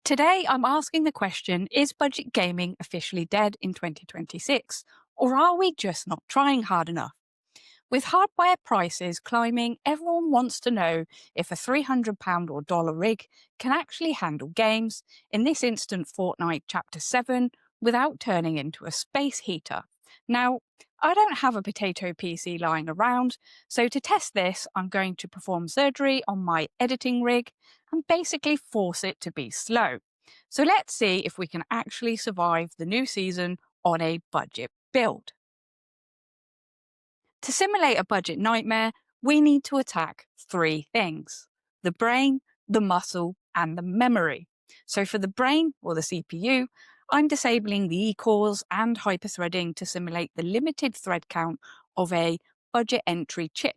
Today, I'm asking the question, is budget gaming officially dead in 2026? Or are we just not trying hard enough? With hardware prices climbing, everyone wants to know if a £300 or dollar rig can actually handle games, in this instant Fortnite Chapter 7, without turning into a space heater. Now, I don't have a potato PC lying around, so to test this, I'm going to perform surgery on my editing rig and basically force it to be slow. So let's see if we can actually survive the new season on a budget build. To simulate a budget nightmare, we need to attack three things: the brain, the muscle, and the memory. So for the brain, or the CPU, I'm disabling the e-cores and hyperthreading to simulate the limited thread count of a budget entry chip.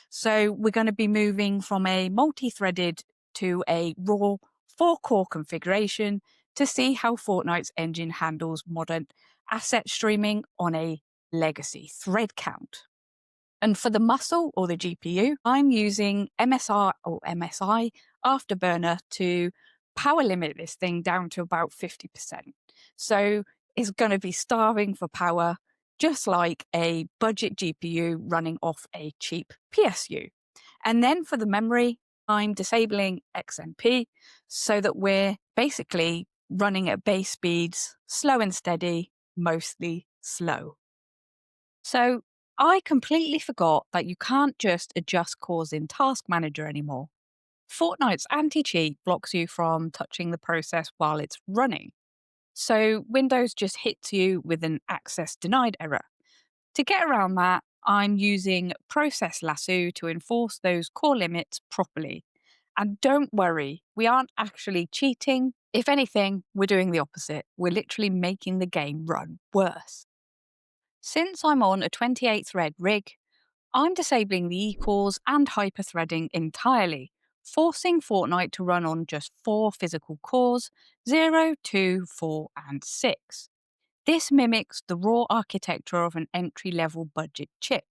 So we're going to be moving from a multi-threaded to a raw 4-core configuration to see how Fortnite's engine handles modern asset streaming on a legacy thread count. And for the muscle, or the GPU, I'm using MSR or MSI Afterburner to power limit this thing down to about 50%. So it's going to be starving for power, just like a budget GPU running off a cheap PSU. And then for the memory, I'm disabling XMP so that we're basically running at base speeds, slow and steady, mostly slow. So I completely forgot that you can't just adjust cores in Task Manager anymore. Fortnite's anti-cheat blocks you from touching the process while it's running. So Windows just hits you with an access denied error. To get around that, I'm using Process Lasso to enforce those core limits properly. And don't worry, we aren't actually cheating. If anything, we're doing the opposite. We're literally making the game run worse. Since I'm on a 28 thread rig, I'm disabling the E-cores and hyperthreading entirely, forcing Fortnite to run on just 4 physical cores: 0, 2, 4, and 6. This mimics the raw architecture of an entry-level budget chip.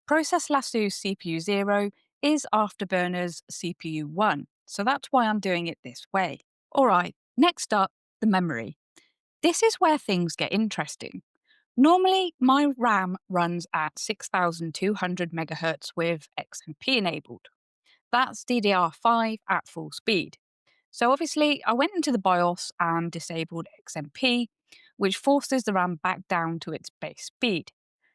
Process Lasso's CPU 0 is Afterburner's CPU 1, so that's why I'm doing it this way. Alright, next up, the memory. This is where things get interesting. Normally, my RAM runs at 6200 MHz with XMP enabled. That's DDR5 at full speed. So obviously, I went into the BIOS and disabled XMP, which forces the RAM back down to its base speed.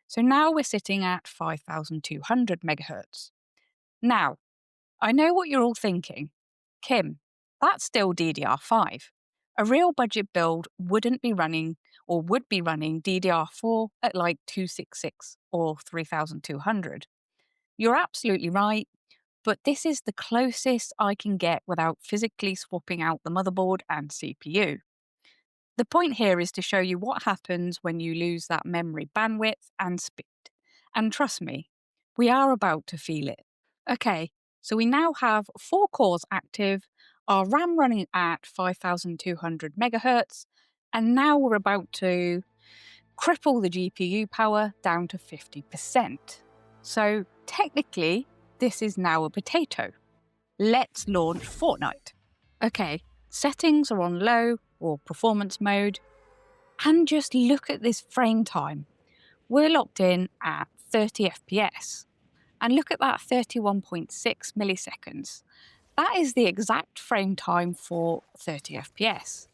So now we're sitting at 5200 MHz. Now, I know what you're all thinking. Kim, that's still DDR5. A real budget build wouldn't be running or would be running DDR4 at like 266 or 3200. You're absolutely right, but this is the closest I can get without physically swapping out the motherboard and CPU. The point here is to show you what happens when you lose that memory bandwidth and speed. And trust me, we are about to feel it. Okay, so we now have 4 cores active, our RAM running at 5200 MHz, and now we're about to cripple the GPU power down to 50%. So technically, this is now a potato. Let's launch Fortnite. Okay, settings are on low or performance mode, and just look at this frame time. We're locked in at 30 FPS. And look at that, 31.6 milliseconds. That is the exact frame time for 30 FPS.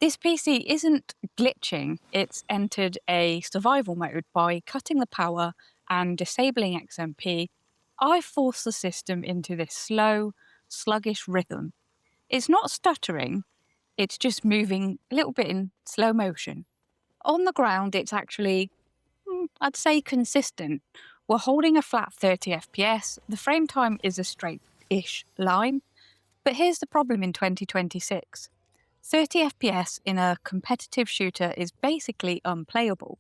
This PC isn't glitching, it's entered a survival mode by cutting the power and disabling XMP. I forced the system into this slow, sluggish rhythm. It's not stuttering, it's just moving a little bit in slow motion. On the ground, it's actually, I'd say, consistent. We're holding a flat 30 FPS, the frame time is a straight-ish line, but here's the problem in 2026. 30 FPS in a competitive shooter is basically unplayable.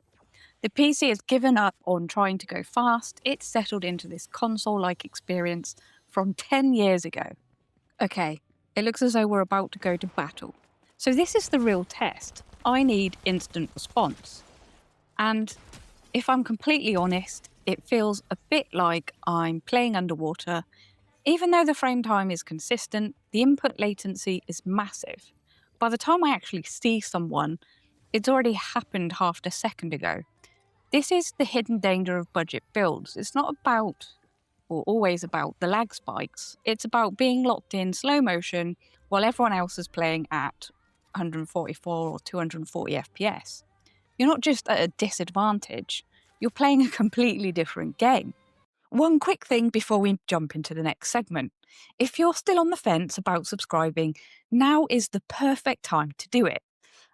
The PC has given up on trying to go fast, it's settled into this console-like experience from 10 years ago. Okay, it looks as though we're about to go to battle. So this is the real test. I need instant response. And if I'm completely honest, it feels a bit like I'm playing underwater. Even though the frame time is consistent, the input latency is massive. by the time I actually see someone, it's already happened half a second ago. This is the hidden danger of budget builds. It's not about, or always about, the lag spikes. It's about being locked in slow motion while everyone else is playing at 144 or 240 FPS. You're not just at a disadvantage, you're playing a completely different game. One quick thing before we jump into the next segment. If you're still on the fence about subscribing, now is the perfect time to do it.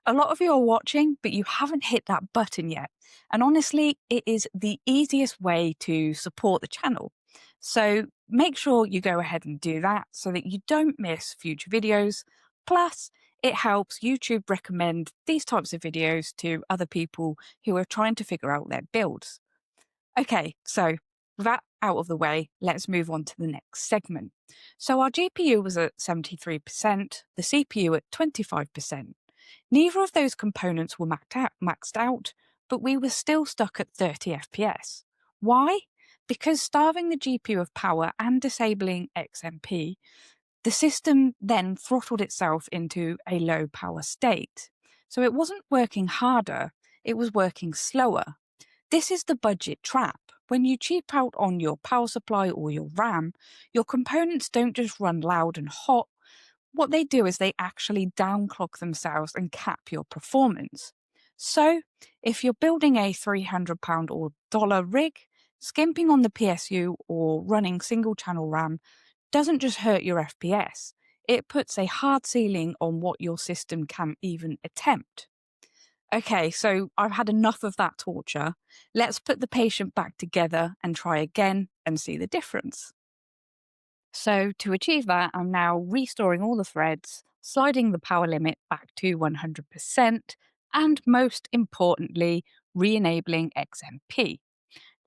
A lot of you are watching, but you haven't hit that button yet. And honestly, it is the easiest way to support the channel. So make sure you go ahead and do that so that you don't miss future videos. Plus, it helps YouTube recommend these types of videos to other people who are trying to figure out their builds. Okay, so with that out of the way, let's move on to the next segment. So our GPU was at 73%, the CPU at 25%. Neither of those components were maxed out, but we were still stuck at 30 FPS. Why? Because starving the GPU of power and disabling XMP, the system then throttled itself into a low power state. So it wasn't working harder, it was working slower. This is the budget trap. When you cheap out on your power supply or your RAM, your components don't just run loud and hot. What they do is they actually downclock themselves and cap your performance. So, if you're building a £300 or dollar rig, skimping on the PSU or running single channel RAM doesn't just hurt your FPS, it puts a hard ceiling on what your system can even attempt. Okay, so I've had enough of that torture. Let's put the patient back together and try again and see the difference. So to achieve that, I'm now restoring all the threads, sliding the power limit back to 100%, and most importantly, re-enabling XMP.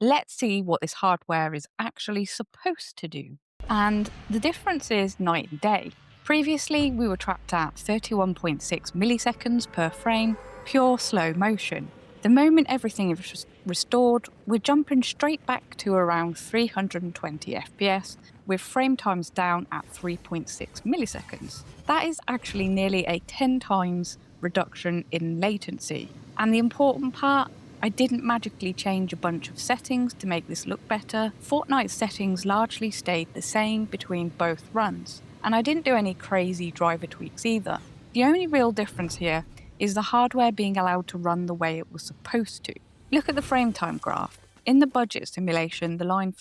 Let's see what this hardware is actually supposed to do. And the difference is night and day. Previously, we were trapped at 31.6 milliseconds per frame, pure slow motion. The moment everything is restored, we're jumping straight back to around 320 FPS, with frame times down at 3.6 milliseconds. That is actually nearly a 10 times reduction in latency. And the important part, I didn't magically change a bunch of settings to make this look better. Fortnite settings largely stayed the same between both runs, and I didn't do any crazy driver tweaks either. The only real difference here is the hardware being allowed to run the way it was supposed to. Look at the frame time graph. In the budget simulation, the line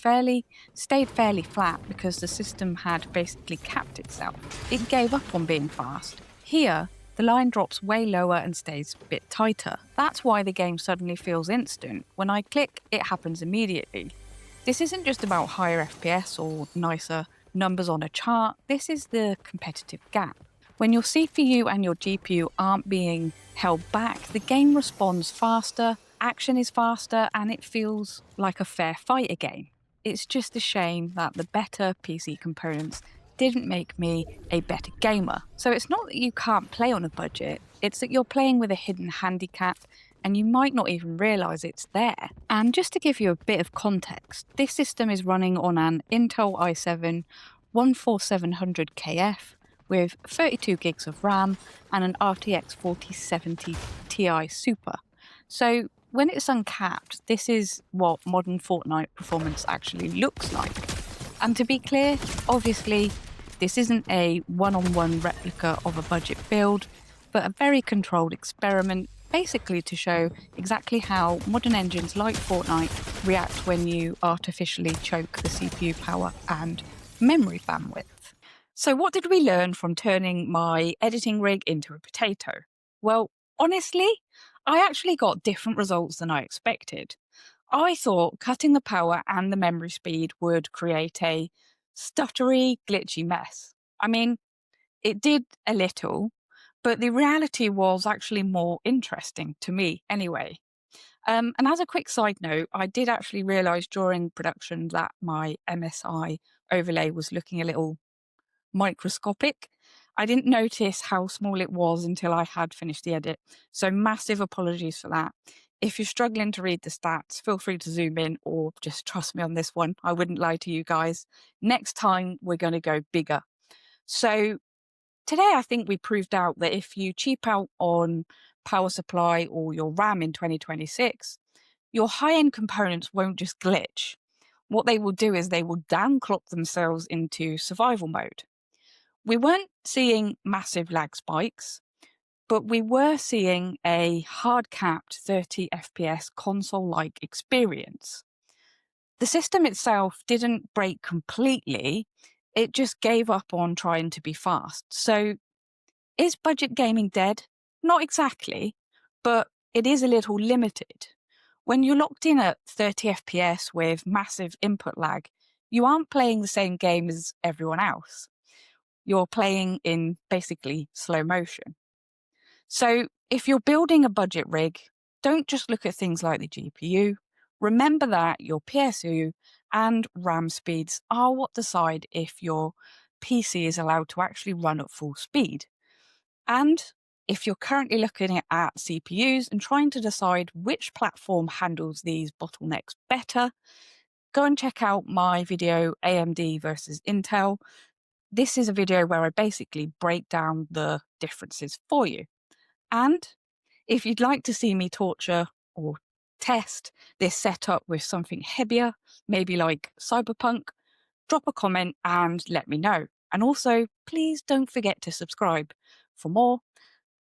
stayed fairly flat because the system had basically capped itself. It gave up on being fast. Here, the line drops way lower and stays a bit tighter. That's why the game suddenly feels instant. When I click, it happens immediately. This isn't just about higher FPS or nicer numbers on a chart, this is the competitive gap. When your CPU and your GPU aren't being held back, the game responds faster, action is faster, and it feels like a fair fight again. It's just a shame that the better PC components didn't make me a better gamer. So it's not that you can't play on a budget, it's that you're playing with a hidden handicap and you might not even realise it's there. And just to give you a bit of context, this system is running on an Intel i7 14700KF with 32 gigs of RAM and an RTX 4070 Ti Super. So when it's uncapped, this is what modern Fortnite performance actually looks like. And to be clear, obviously, this isn't a one-on-one replica of a budget build, but a very controlled experiment, basically to show exactly how modern engines like Fortnite react when you artificially choke the CPU power and memory bandwidth. So what did we learn from turning my editing rig into a potato? Well, honestly, I actually got different results than I expected. I thought cutting the power and the memory speed would create a stuttery, glitchy mess. I mean, it did a little, but the reality was actually more interesting to me anyway. And as a quick side note, I did actually realise during production that my MSI overlay was looking a little microscopic. I didn't notice how small it was until I had finished the edit, so massive apologies for that. If you're struggling to read the stats, feel free to zoom in or just trust me on this one. I wouldn't lie to you guys. Next time, we're going to go bigger. So Today, I think we proved out that if you cheap out on power supply or your RAM in 2026, your high-end components won't just glitch. What they will do is they will downclock themselves into survival mode. We weren't seeing massive lag spikes, but we were seeing a hard-capped 30 FPS console-like experience. The system itself didn't break completely, it just gave up on trying to be fast. So is budget gaming dead? Not exactly, but it is a little limited. When you're locked in at 30 FPS with massive input lag, you aren't playing the same game as everyone else. You're playing in basically slow motion. So if you're building a budget rig, don't just look at things like the GPU. Remember that your PSU and RAM speeds are what decide if your PC is allowed to actually run at full speed. And if you're currently looking at CPUs and trying to decide which platform handles these bottlenecks better, go and check out my video AMD versus Intel. This is a video where I basically break down the differences for you. And if you'd like to see me torture or test this setup with something heavier, maybe like Cyberpunk, drop a comment and let me know. And also, please don't forget to subscribe for more.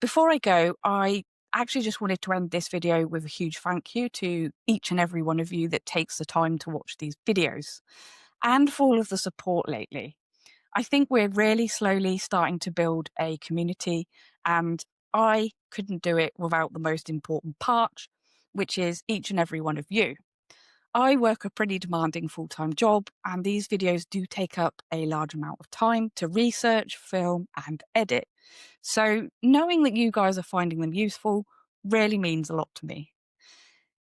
Before I go, I actually just wanted to end this video with a huge thank you to each and every one of you that takes the time to watch these videos and for all of the support lately. I think we're really slowly starting to build a community, and I couldn't do it without the most important part, which is each and every one of you. I work a pretty demanding full-time job, and these videos do take up a large amount of time to research, film, and edit. So knowing that you guys are finding them useful really means a lot to me.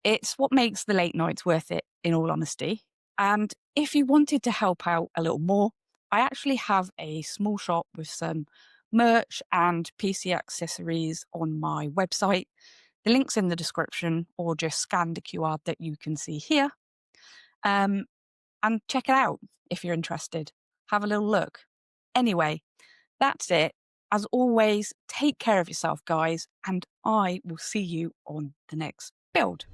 It's what makes the late nights worth it, in all honesty. And if you wanted to help out a little more, I actually have a small shop with some merch and PC accessories on my website. The link's in the description, or just scan the QR that you can see here. And check it out if you're interested. Have a little look. Anyway, that's it. As always, take care of yourself, guys, and I will see you on the next build.